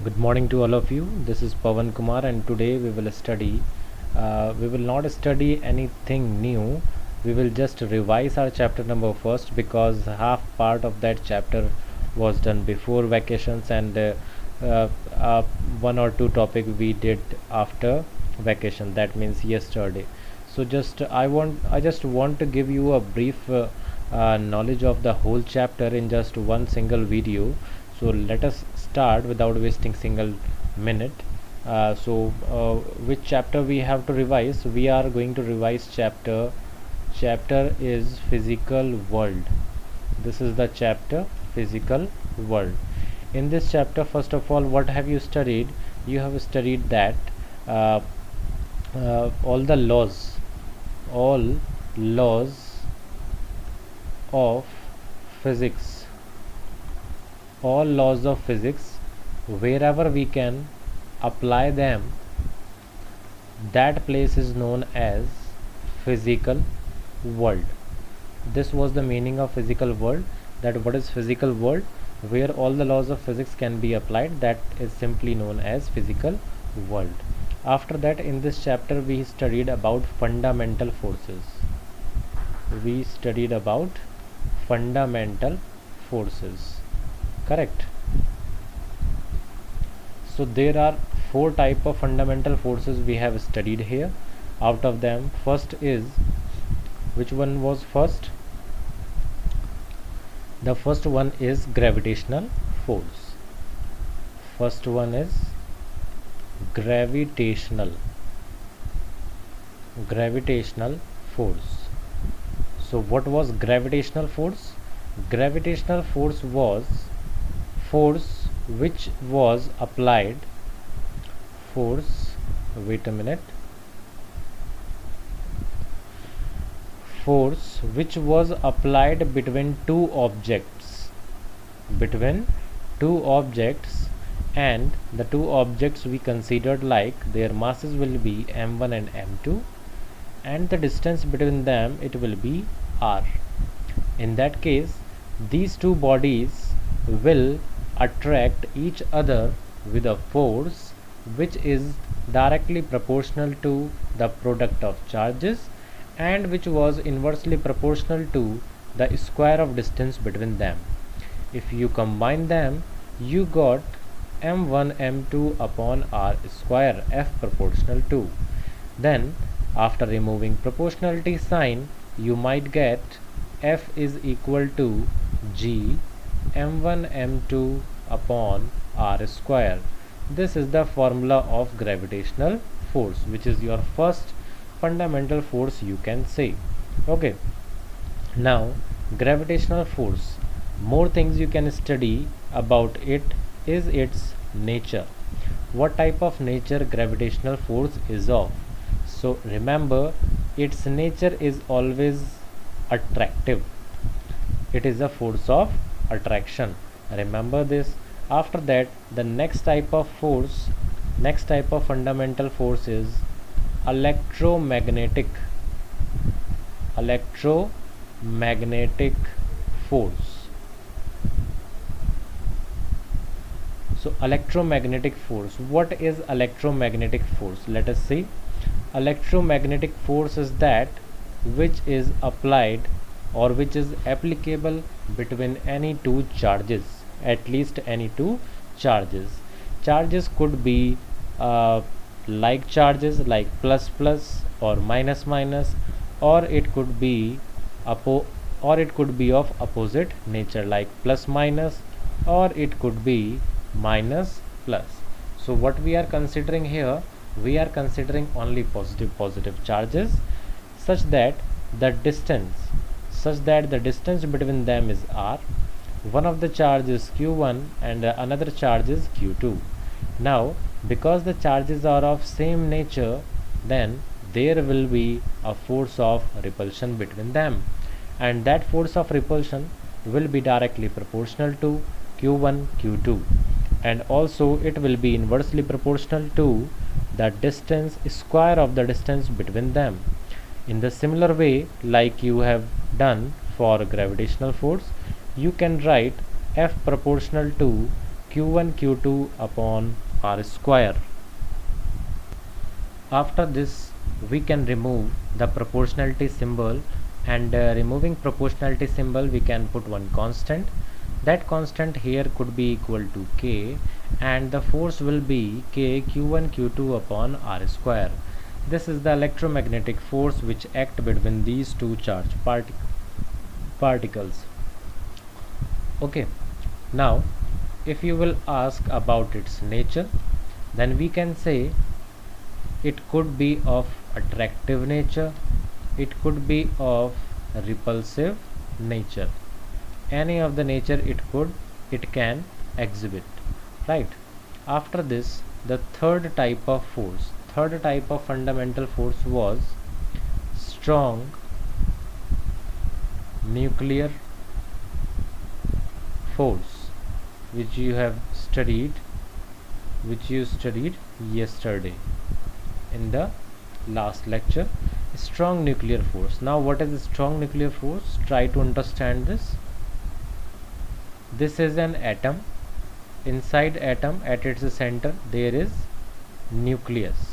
Good morning to all of you. This is Pawan Kumar, and today we will study. We will not study anything new. We will just revise our chapter number first because half part of that chapter was done before vacations, and uh, uh, one or two topic we did after vacation. That means yesterday. So I just want to give you a brief knowledge of the whole chapter in just one single video. So let us start without wasting single minute. Which chapter we have to revise? We are going to revise chapter is physical world. This is the chapter physical world. In this chapter, first of all, what have you studied? You have studied that uh, all the all laws of physics, all laws of physics, wherever we can apply them, that place is known as physical world. This was the meaning of physical world. That what is physical world? Where all the laws of physics can be applied, that is simply known as physical world. After that, in this chapter we studied about fundamental forces. We studied about fundamental forces, correct? So there are four type of fundamental forces we have studied here. Out of them, first is, which one was first? The first one is gravitational force. First one is gravitational force. So what was gravitational force? Gravitational force was force which was applied force wait a minute force which was applied between two objects, and the two objects we considered like their masses will be m1 and m2, and the distance between them it will be r. In that case, these two bodies will attract each other with a force which is directly proportional to the product of charges, and which was inversely proportional to the square of distance between them. If you combine them, you got m1 m2 upon r square, f proportional to. Then after removing proportionality sign, you might get f is equal to g m1 m2 upon r square. This is the formula of gravitational force, which is your first fundamental force, you can say. Okay, now gravitational force, more things you can study about it is its nature. What type of nature gravitational force is of? So remember, its nature is always attractive. It is a force of attraction, remember this. After that, the next type of fundamental force is electromagnetic force. So electromagnetic force, what is electromagnetic force? Let us see. Electromagnetic force is that which is applied or which is applicable between any two charges, at least any two charges. Charges could be like charges like plus plus or minus minus, or it could be of opposite nature like plus minus, or it could be minus plus. So what we are considering here, we are considering only positive charges, such that the distance between them is r. One of the charge is q1 and another charge is q2. Now because the charges are of same nature, then there will be a force of repulsion between them, and that force of repulsion will be directly proportional to q1 q2, and also it will be inversely proportional to the distance square of the distance between them. In the similar way, like you have done for gravitational force, you can write F proportional to q1 q2 upon r square. After this we can remove the proportionality symbol, and removing proportionality symbol we can put one constant. That constant here could be equal to k, and the force will be k q1 q2 upon r square. This is the electromagnetic force which act between these two charged particles. Okay, now if you will ask about its nature, then we can say it could be of attractive nature, it could be of repulsive nature. Any of the nature it can exhibit, right? After this, the third type of fundamental force was strong nuclear force, which you studied yesterday in the last lecture. Strong nuclear force. Now what is a strong nuclear force? Try to understand this. This is an atom. Inside atom, at its center, there is nucleus.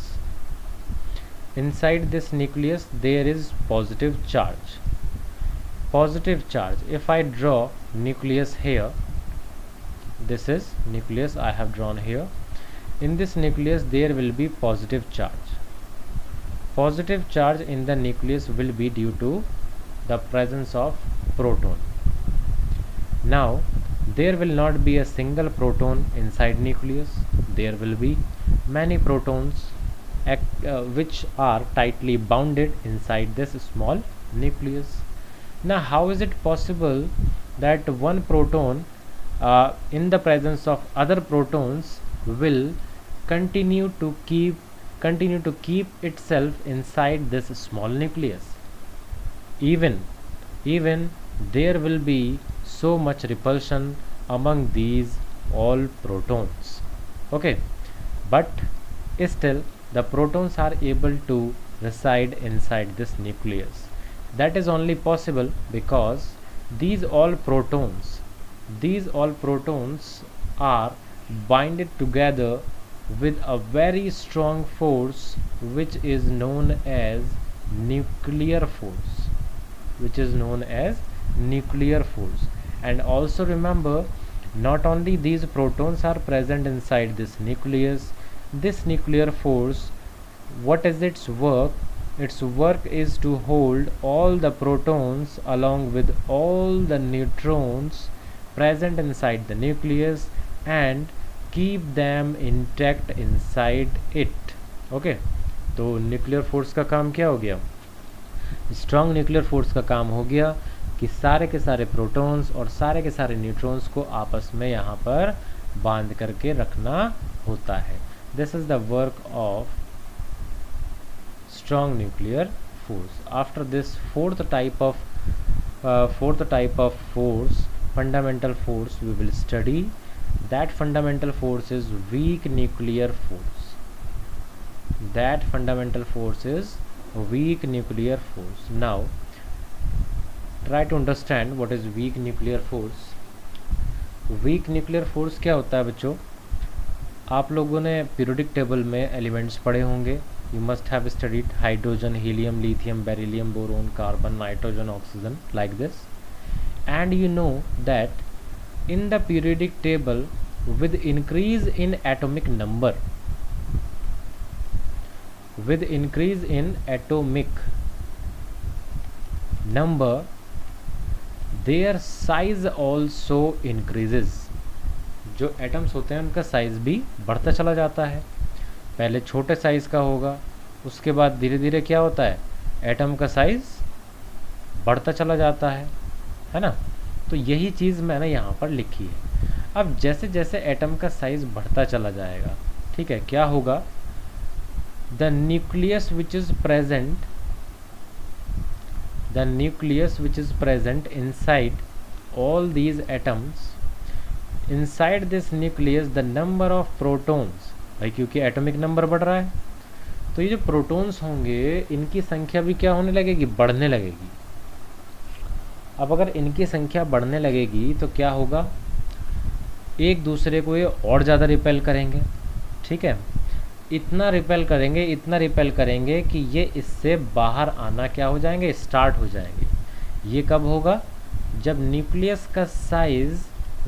Inside this nucleus there is positive charge. If I draw nucleus here, this is nucleus I have drawn here. In this nucleus there will be positive charge. Positive charge in the nucleus will be due to the presence of proton. Now there will not be a single proton inside nucleus. There will be many protons which are tightly bounded inside this small nucleus. Now how is it possible that one proton in the presence of other protons will continue to keep itself inside this small nucleus? Even there will be so much repulsion among these all protons. Okay, but still the protons are able to reside inside this nucleus. That is only possible because these all protons are binded together with a very strong force which is known as nuclear force. And also remember, not only these protons are present inside this nucleus. This nuclear force, what is its work? Its work is to hold all the protons along with all the neutrons present inside the nucleus and keep them intact inside it. Okay, तो nuclear force का काम क्या हो गया? Strong nuclear force का काम हो गया कि सारे के सारे प्रोटॉन्स और सारे के सारे न्यूट्रॉन्स को आपस में यहाँ पर बांध करके रखना होता है. This is the work of strong nuclear force. After this, fourth type of force, fundamental force, we will study. That fundamental force is weak nuclear force. Now try to understand what is weak nuclear force. Week nuclear force क्या होता है बच्चों? आप लोगों ने periodic table में elements पढ़े होंगे. You must have studied hydrogen, helium, lithium, beryllium, boron, carbon, nitrogen, oxygen, like this. And you know that in the periodic table, with increase in atomic number, their size also increases. जो atoms होते हैं उनका size भी बढ़ता चला जाता है. पहले छोटे साइज़ का होगा, उसके बाद धीरे धीरे क्या होता है, एटम का साइज़ बढ़ता चला जाता है ना. तो यही चीज़ मैंने यहाँ पर लिखी है. अब जैसे जैसे एटम का साइज़ बढ़ता चला जाएगा, ठीक है, क्या होगा, the nucleus which is present inside all these atoms, inside this nucleus the number of protons, भाई क्योंकि एटॉमिक नंबर बढ़ रहा है तो ये जो प्रोटॉन्स होंगे इनकी संख्या भी क्या होने लगेगी, बढ़ने लगेगी. अब अगर इनकी संख्या बढ़ने लगेगी तो क्या होगा, एक दूसरे को ये और ज़्यादा रिपेल करेंगे, ठीक है। इतना रिपेल करेंगे कि ये इससे बाहर आना क्या हो जाएंगे, स्टार्ट हो जाएंगे। ये कब होगा, जब न्यूक्लियस का size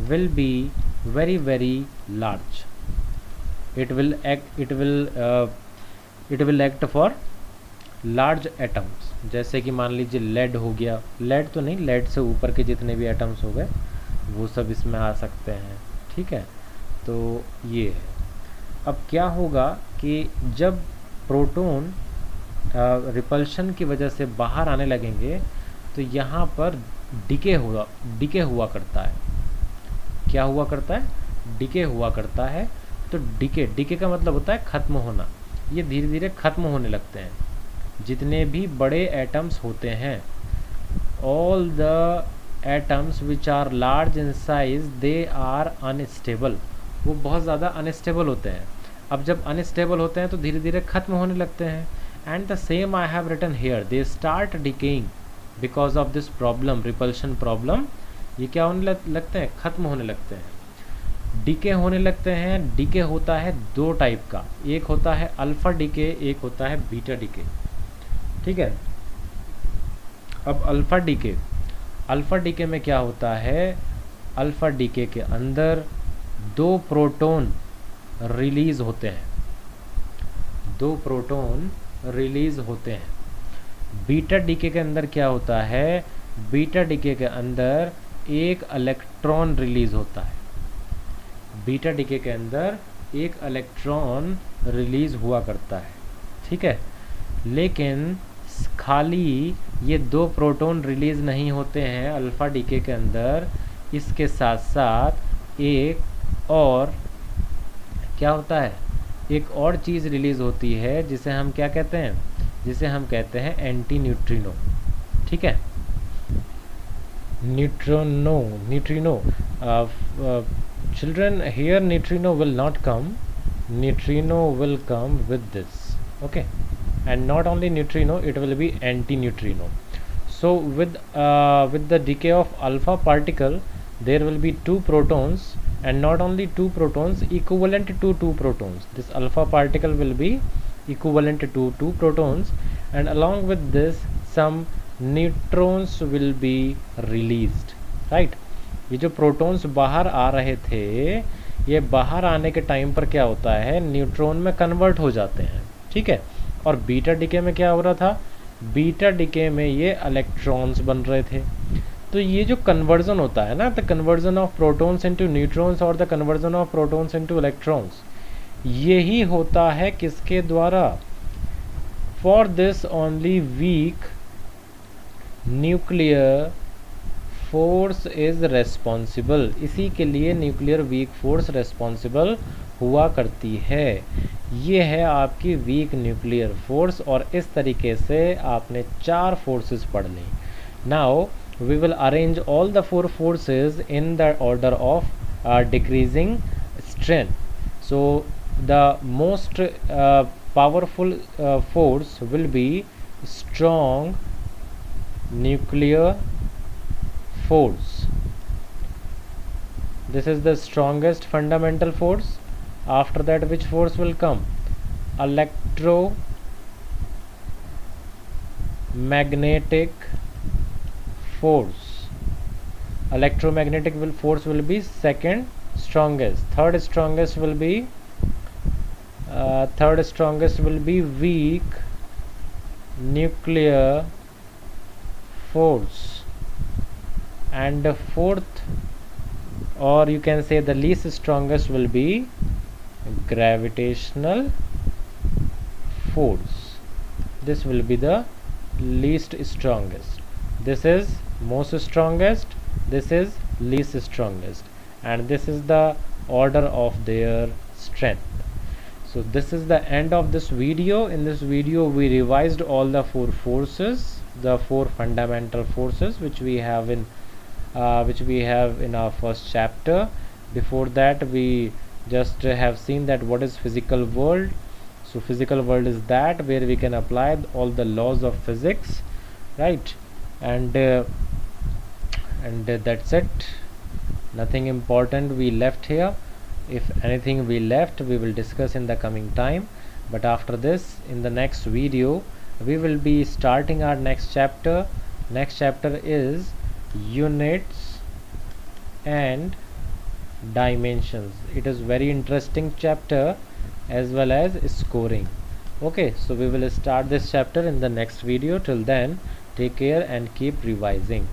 will be very very large. It will act for large atoms. जैसे कि मान लीजिए लेड हो गया, लेड तो नहीं, लेड से ऊपर के जितने भी एटम्स हो गए वो सब इसमें आ सकते हैं, ठीक है। तो ये है। अब क्या होगा कि जब प्रोटॉन रिपल्शन की वजह से बाहर आने लगेंगे तो यहाँ पर डिके हुआ करता है। क्या हुआ करता है, डिके हुआ करता है। तो डिके का मतलब होता है ख़त्म होना। ये धीरे धीरे ख़त्म होने लगते हैं। जितने भी बड़े एटम्स होते हैं, all the atoms which are large in size they are unstable. वो बहुत ज़्यादा अनस्टेबल होते हैं। अब जब अनस्टेबल होते हैं तो धीरे धीरे ख़त्म होने लगते हैं। And the same I have written here, they start decaying because of this problem, repulsion problem. ये क्या होने लगते हैं, ख़त्म होने लगते हैं, डीके होने लगते हैं। डीके होता है दो टाइप का, एक होता है अल्फ़ा डीके, एक होता है बीटा डीके, ठीक है। अब अल्फ़ा डीके में क्या होता है, अल्फ़ा डीके के अंदर दो प्रोटॉन रिलीज़ होते हैं, दो प्रोटॉन रिलीज़ होते हैं। बीटा डीके के अंदर क्या होता है, बीटा डीके के अंदर एक इलेक्ट्रॉन रिलीज़ होता है। बीटा डीके के अंदर एक इलेक्ट्रॉन रिलीज़ हुआ करता है, ठीक है। लेकिन खाली ये दो प्रोटॉन रिलीज़ नहीं होते हैं अल्फ़ा डीके के अंदर, इसके साथ साथ एक और क्या होता है, एक और चीज़ रिलीज़ होती है जिसे हम क्या कहते हैं, जिसे हम कहते हैं एंटी न्यूट्रिनो, ठीक है। Neutrino children, here neutrino will not come, neutrino will come with this, okay. And not only neutrino, it will be anti-neutrino. So with the decay of alpha particle, there will be two protons, and not only two protons, equivalent to two protons. This alpha particle will be equivalent to two protons, and along with this some neutrons will be released, right. ये जो protons बाहर आ रहे थे, ये बाहर आने के time पर क्या होता है, न्यूट्रॉन में कन्वर्ट हो जाते हैं, ठीक है। और बीटा डीके में क्या हो रहा था, बीटा डीके में ये इलेक्ट्रॉन्स बन रहे थे। तो ये जो कन्वर्जन होता है ना, the conversion of protons into neutrons और the conversion of protons into electrons, यही होता है किसके द्वारा, for this only weak nuclear force is responsible. इसी के लिए न्यूक्लियर वीक फोर्स रेस्पॉन्सिबल हुआ करती है। ये है आपकी वीक न्यूक्लियर फोर्स, और इस तरीके से आपने चार फोर्सेस पढ़ ली। Now we will arrange all the four forces in the order of decreasing strength. So the most powerful force will be strong nuclear force. This is the strongest fundamental force. After that, which force will come? Electromagnetic force. Electromagnetic force will be second strongest. Third strongest will be weak nuclear force. And the fourth, or you can say the least strongest, will be gravitational force. This will be the least strongest. This is most strongest, this is least strongest, and this is the order of their strength. So this is the end of this video. In this video we revised all the four forces, the four fundamental forces which we have in our first chapter. Before that we just have seen that what is physical world. So physical world is that where we can apply all the laws of physics, right. And that's it. Nothing important we left here. If anything we left, we will discuss in the coming time. But after this, in the next video, we will be starting our next chapter. Next chapter is units and dimensions. It is very interesting chapter as well as scoring. Okay, so we will start this chapter in the next video. Till then, take care and keep revising.